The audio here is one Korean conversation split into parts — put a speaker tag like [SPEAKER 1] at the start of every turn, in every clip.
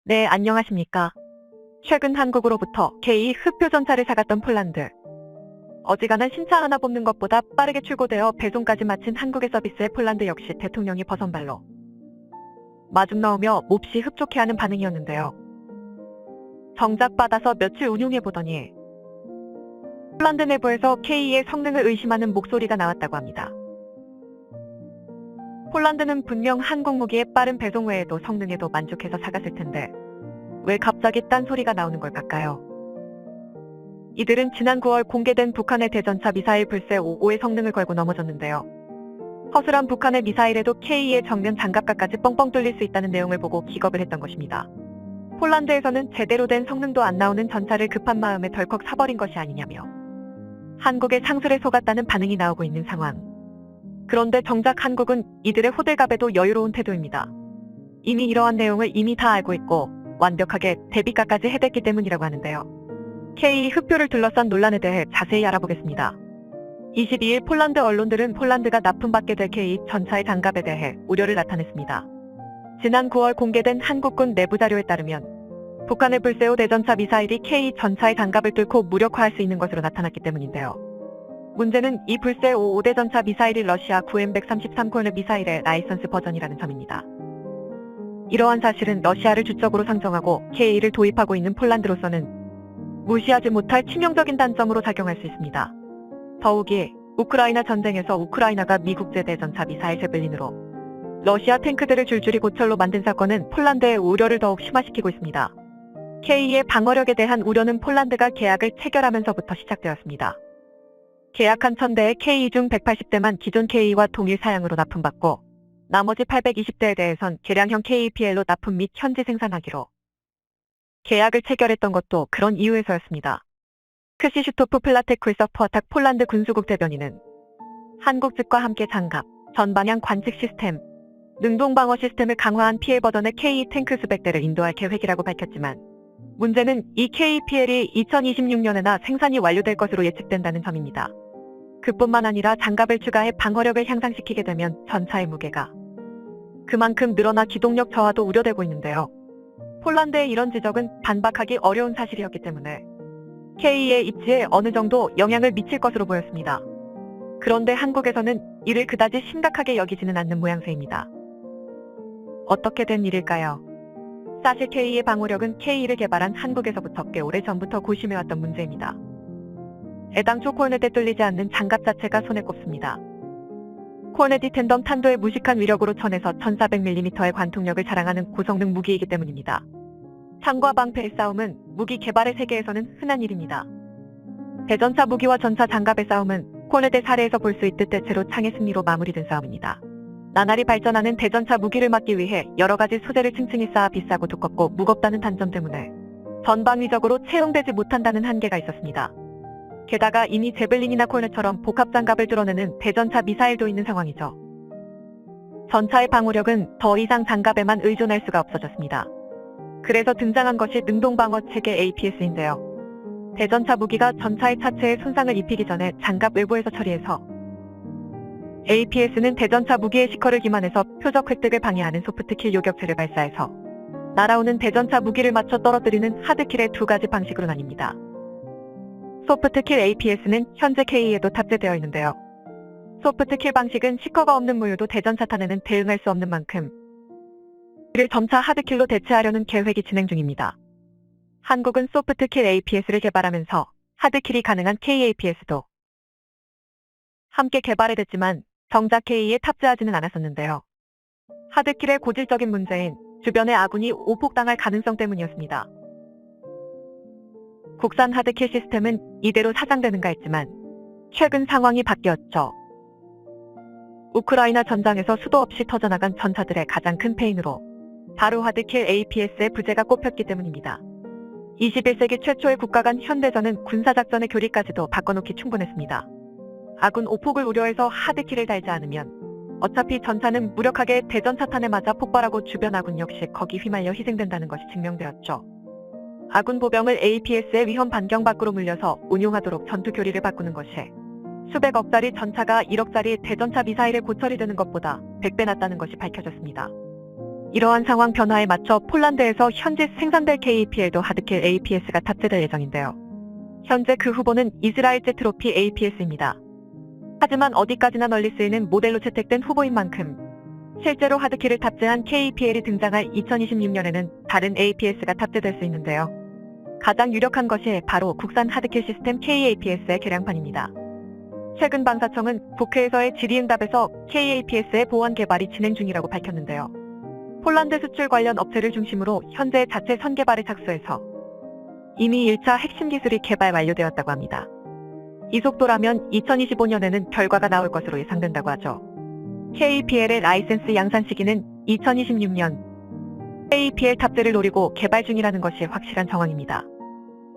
[SPEAKER 1] 네, 안녕하십니까. 최근 한국으로부터 K 흑표 전차를 사갔던 폴란드. 어지간한 신차 하나 뽑는 것보다 빠르게 출고되어 배송까지 마친 한국의 서비스에 폴란드 역시 대통령이 버선발로 마중 나오며 몹시 흡족해하는 반응이었는데요. 정작 받아서 며칠 운용해보더니 폴란드 내부에서 K의 성능을 의심하는 목소리가 나왔다고 합니다. 폴란드는 분명 한국 무기의 빠른 배송 외에도 성능에도 만족해서 사갔을 텐데 왜 갑자기 딴 소리가 나오는 걸까요? 이들은 지난 9월 공개된 북한의 대전차 미사일 불세 5의 성능을 걸고 넘어졌는데요. 허술한 북한의 미사일에도 K의 정면 장갑각까지 뻥뻥 뚫릴 수 있다는 내용을 보고 기겁을 했던 것입니다. 폴란드에서는 제대로 된 성능도 안 나오는 전차를 급한 마음에 덜컥 사버린 것이 아니냐며 한국의 상술에 속았다는 반응이 나오고 있는 상황. 그런데 정작 한국은 이들의 호들갑에도 여유로운 태도입니다. 이미 이러한 내용을 이미 다 알고 있고 완벽하게 대비가까지 해댔기 때문이라고 하는데요. K 흑표를 둘러싼 논란에 대해 자세히 알아보겠습니다. 22일 폴란드 언론들은 폴란드가 납품받게 될 K 전차의 장갑에 대해 우려를 나타냈습니다. 지난 9월 공개된 한국군 내부 자료에 따르면 북한의 불세5 대전차 미사일이 K 전차의 장갑을 뚫고 무력화할 수 있는 것으로 나타났기 때문인데요. 문제는 이 불세5 5대전차 미사일이 러시아 9M133 코르넷 미사일의 라이선스 버전이라는 점입니다. 이러한 사실은 러시아를 주적으로 상정하고 K를 도입하고 있는 폴란드로서는 무시하지 못할 치명적인 단점으로 작용할 수 있습니다. 더욱이 우크라이나 전쟁에서 우크라이나가 미국제 대전차 미사일 제벨린으로 러시아 탱크들을 줄줄이 고철로 만든 사건은 폴란드의 우려를 더욱 심화시키고 있습니다. K의 방어력에 대한 우려는 폴란드가 계약을 체결하면서부터 시작되었습니다. 계약한 1000대의 K 중 180대만 기존 K와 동일 사양으로 납품받고 나머지 820대에 대해선 개량형 KPL로 납품 및 현지 생산하기로 계약을 체결했던 것도 그런 이유에서였습니다. 크시슈토프 플라테쿠의 서포아탁 폴란드 군수국 대변인은 한국 측과 함께 장갑, 전방향 관측 시스템, 능동방어 시스템을 강화한 PL 버전의 K 탱크 수백 대를 인도할 계획이라고 밝혔지만 문제는 이 KPL이 2026년에나 생산이 완료될 것으로 예측된다는 점입니다. 그뿐만 아니라 장갑을 추가해 방어력을 향상시키게 되면 전차의 무게가 그만큼 늘어나 기동력 저하도 우려되고 있는데요. 폴란드의 이런 지적은 반박하기 어려운 사실이었기 때문에 K의 입지에 어느 정도 영향을 미칠 것으로 보였습니다. 그런데 한국에서는 이를 그다지 심각하게 여기지는 않는 모양새입니다. 어떻게 된 일일까요? 사실 K의 방어력은 K를 개발한 한국에서부터 꽤 오래전부터 고심해왔던 문제입니다. 애당초 코르넷에 뚫리지 않는 장갑 자체가 손에 꼽습니다. 코르넷이 텐덤 탄도의 무식한 위력으로 1000에서 1400mm의 관통력을 자랑하는 고성능 무기이기 때문입니다. 창과 방패의 싸움은 무기 개발의 세계에서는 흔한 일입니다. 대전차 무기와 전차 장갑의 싸움은 코르넷의 사례에서 볼 수 있듯 대체로 창의 승리로 마무리된 싸움입니다. 나날이 발전하는 대전차 무기를 막기 위해 여러 가지 소재를 층층이 쌓아 비싸고 두껍고 무겁다는 단점 때문에 전방위적으로 채용되지 못한다는 한계가 있었습니다. 게다가 이미 제벨린이나 코르넷처럼 복합 장갑을 뚫어내는 대전차 미사일도 있는 상황이죠. 전차의 방어력은 더 이상 장갑에만 의존할 수가 없어졌습니다. 그래서 등장한 것이 능동방어 체계 APS인데요. 대전차 무기가 전차의 차체에 손상을 입히기 전에 장갑 외부에서 처리해서 APS는 대전차 무기의 시커를 기만해서 표적 획득을 방해하는 소프트킬 요격체를 발사해서 날아오는 대전차 무기를 맞춰 떨어뜨리는 하드킬의 두 가지 방식으로 나뉩니다. 소프트킬 APS는 현재 K에도 탑재되어 있는데요. 소프트킬 방식은 시커가 없는 무유도 대전차탄에는 대응할 수 없는 만큼 이를 점차 하드킬로 대체하려는 계획이 진행 중입니다. 한국은 소프트킬 APS를 개발하면서 하드킬이 가능한 KAPS도 함께 개발해댔지만 정작 K에 탑재하지는 않았었는데요. 하드킬의 고질적인 문제인 주변의 아군이 오폭당할 가능성 때문이었습니다. 국산 하드킬 시스템은 이대로 사장되는가 했지만 최근 상황이 바뀌었죠. 우크라이나 전장에서 수도 없이 터져나간 전차들의 가장 큰 페인으로 바로 하드킬 APS의 부재가 꼽혔기 때문입니다. 21세기 최초의 국가 간 현대전은 군사작전의 교리까지도 바꿔놓기 충분했습니다. 아군 오폭을 우려해서 하드킬을 달지 않으면 어차피 전차는 무력하게 대전차탄에 맞아 폭발하고 주변 아군 역시 거기 휘말려 희생된다는 것이 증명되었죠. 아군 보병을 APS의 위험 반경 밖으로 물려서 운용하도록 전투 교리를 바꾸는 것이 수백억짜리 전차가 1억짜리 대전차 미사일에 고철이 되는 것보다 100배 낫다는 것이 밝혀졌습니다. 이러한 상황 변화에 맞춰 폴란드에서 현재 생산될 KAPL도 하드킬 APS가 탑재될 예정인데요. 현재 그 후보는 이스라엘 제트로피 APS입니다. 하지만 어디까지나 널리 쓰이는 모델로 채택된 후보인 만큼 실제로 하드킬을 탑재한 KAPL이 등장할 2026년에는 다른 APS가 탑재될 수 있는데요. 가장 유력한 것이 바로 국산 하드킬 시스템 KAPS의 개량판입니다. 최근 방사청은 국회에서의 질의응답에서 KAPS의 보완 개발이 진행 중이라고 밝혔는데요. 폴란드 수출 관련 업체를 중심으로 현재 자체 선개발에 착수해서 이미 1차 핵심 기술이 개발 완료되었다고 합니다. 이 속도라면 2025년에는 결과가 나올 것으로 예상된다고 하죠. KAPL의 라이센스 양산 시기는 2026년. KAPL 탑재를 노리고 개발 중이라는 것이 확실한 정황입니다.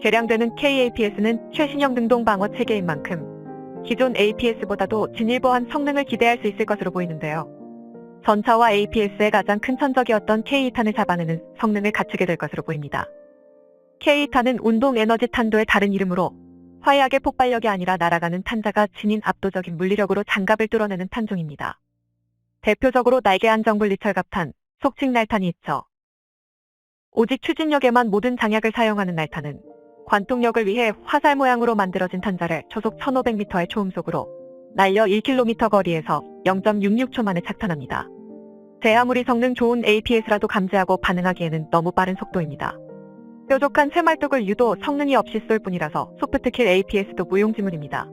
[SPEAKER 1] 개량되는 KAPS는 최신형 능동 방어 체계인 만큼 기존 APS보다도 진일보한 성능을 기대할 수 있을 것으로 보이는데요. 전차와 APS의 가장 큰 천적이었던 K2탄을 잡아내는 성능을 갖추게 될 것으로 보입니다. K2탄은 운동 에너지 탄도의 다른 이름으로 화약의 폭발력이 아니라 날아가는 탄자가 지닌 압도적인 물리력으로 장갑을 뚫어내는 탄종입니다. 대표적으로 날개 안정 분리철갑탄, 속칭 날탄이 있죠. 오직 추진력에만 모든 장약을 사용하는 날탄은 관통력을 위해 화살 모양으로 만들어진 탄자를 초속 1500m의 초음속으로 날려 1km 거리에서 0.66초 만에 착탄합니다. 제 아무리 성능 좋은 APS라도 감지하고 반응하기에는 너무 빠른 속도입니다. 뾰족한 쇠말뚝을 유도 성능이 없이 쏠 뿐이라서 소프트킬 APS도 무용지물입니다.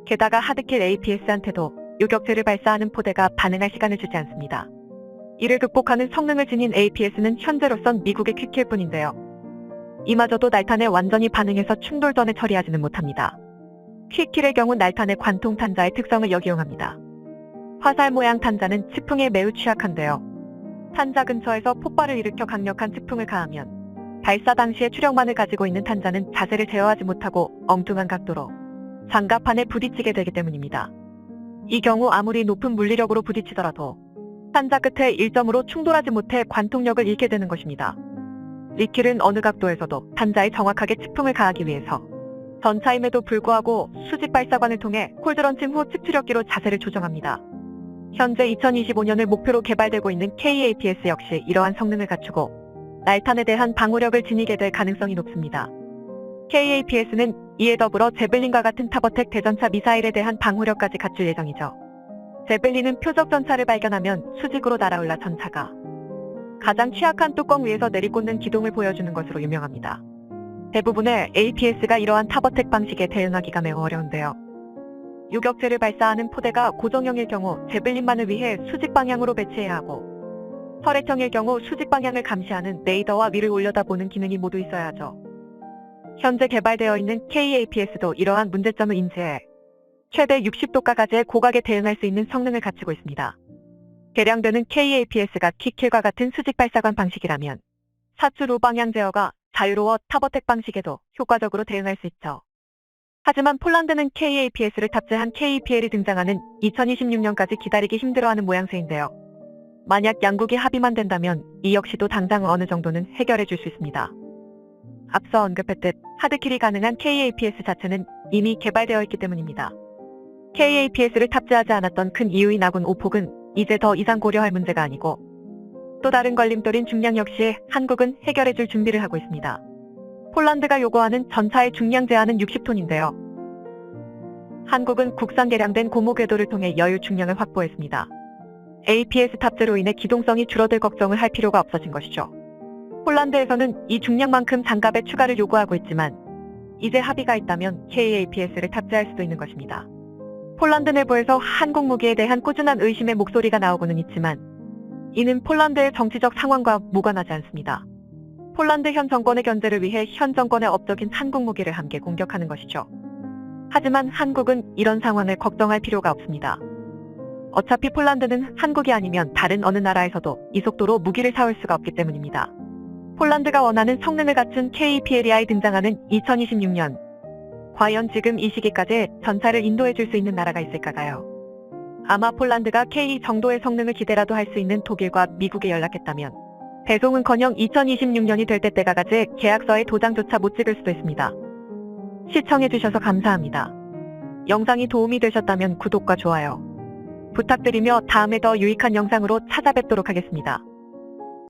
[SPEAKER 1] 게다가 하드킬 APS한테도 요격체를 발사하는 포대가 반응할 시간을 주지 않습니다. 이를 극복하는 성능을 지닌 APS는 현재로선 미국의 퀵킬 뿐인데요. 이마저도 날탄에 완전히 반응해서 충돌 전에 처리하지는 못합니다. 퀵킬의 경우 날탄의 관통 탄자의 특성을 역이용합니다. 화살 모양 탄자는 치풍에 매우 취약한데요. 탄자 근처에서 폭발을 일으켜 강력한 치풍을 가하면 발사 당시의 추력만을 가지고 있는 탄자는 자세를 제어하지 못하고 엉뚱한 각도로 장갑판에 부딪히게 되기 때문입니다. 이 경우 아무리 높은 물리력으로 부딪히더라도 탄자 끝에 1점으로 충돌하지 못해 관통력을 잃게 되는 것입니다. 리킬은 어느 각도에서도 탄자에 정확하게 치풍을 가하기 위해서 전차임에도 불구하고 수직 발사관을 통해 콜드런칭 후 측추력기로 자세를 조정합니다. 현재 2025년을 목표로 개발되고 있는 KAPS 역시 이러한 성능을 갖추고 날탄에 대한 방어력을 지니게 될 가능성이 높습니다. KAPS는 이에 더불어 제벨린과 같은 타버텍 대전차 미사일에 대한 방어력까지 갖출 예정이죠. 제벨린은 표적 전차를 발견하면 수직으로 날아올라 전차가 가장 취약한 뚜껑 위에서 내리꽂는 기동을 보여주는 것으로 유명합니다. 대부분의 APS가 이러한 타버텍 방식에 대응하기가 매우 어려운데요. 요격체를 발사하는 포대가 고정형일 경우 제벨린만을 위해 수직 방향으로 배치해야 하고 터렛형일 경우 수직 방향을 감시하는 레이더와 위를 올려다보는 기능이 모두 있어야 하죠. 현재 개발되어 있는 KAPS도 이러한 문제점을 인지해 최대 60도가까지의 고각에 대응할 수 있는 성능을 갖추고 있습니다. 개량되는 KAPS가 킥킬과 같은 수직 발사관 방식이라면 사출 우방향 제어가 자유로워 타버텍 방식에도 효과적으로 대응할 수 있죠. 하지만 폴란드는 KAPS를 탑재한 KPL이 등장하는 2026년까지 기다리기 힘들어하는 모양새인데요. 만약 양국이 합의만 된다면 이 역시도 당장 어느 정도는 해결해 줄 수 있습니다. 앞서 언급했듯 하드킬이 가능한 KAPS 자체는 이미 개발되어 있기 때문입니다. KAPS를 탑재하지 않았던 큰 이유인 아군 오폭은 이제 더 이상 고려할 문제가 아니고 또 다른 걸림돌인 중량 역시 한국은 해결해줄 준비를 하고 있습니다. 폴란드가 요구하는 전차의 중량 제한은 60톤인데요. 한국은 국산 개량된 고무 궤도를 통해 여유 중량을 확보했습니다. APS 탑재로 인해 기동성이 줄어들 걱정을 할 필요가 없어진 것이죠. 폴란드에서는 이 중량만큼 장갑의 추가를 요구하고 있지만 이제 합의가 있다면 KAPS를 탑재할 수도 있는 것입니다. 폴란드 내부에서 한국 무기에 대한 꾸준한 의심의 목소리가 나오고는 있지만 이는 폴란드의 정치적 상황과 무관하지 않습니다. 폴란드 현 정권의 견제를 위해 현 정권의 업적인 한국 무기를 함께 공격하는 것이죠. 하지만 한국은 이런 상황을 걱정할 필요가 없습니다. 어차피 폴란드는 한국이 아니면 다른 어느 나라에서도 이 속도로 무기를 사올 수가 없기 때문입니다. 폴란드가 원하는 성능을 갖춘 KPL이 등장하는 2026년. 과연 지금 이 시기까지 전차를 인도해 줄 수 있는 나라가 있을까요? 아마 폴란드가 K 정도의 성능을 기대라도 할 수 있는 독일과 미국에 연락했다면 배송은커녕 2026년이 될 때까지 계약서에 도장조차 못 찍을 수도 있습니다. 시청해주셔서 감사합니다. 영상이 도움이 되셨다면 구독과 좋아요 부탁드리며 다음에 더 유익한 영상으로 찾아뵙도록 하겠습니다.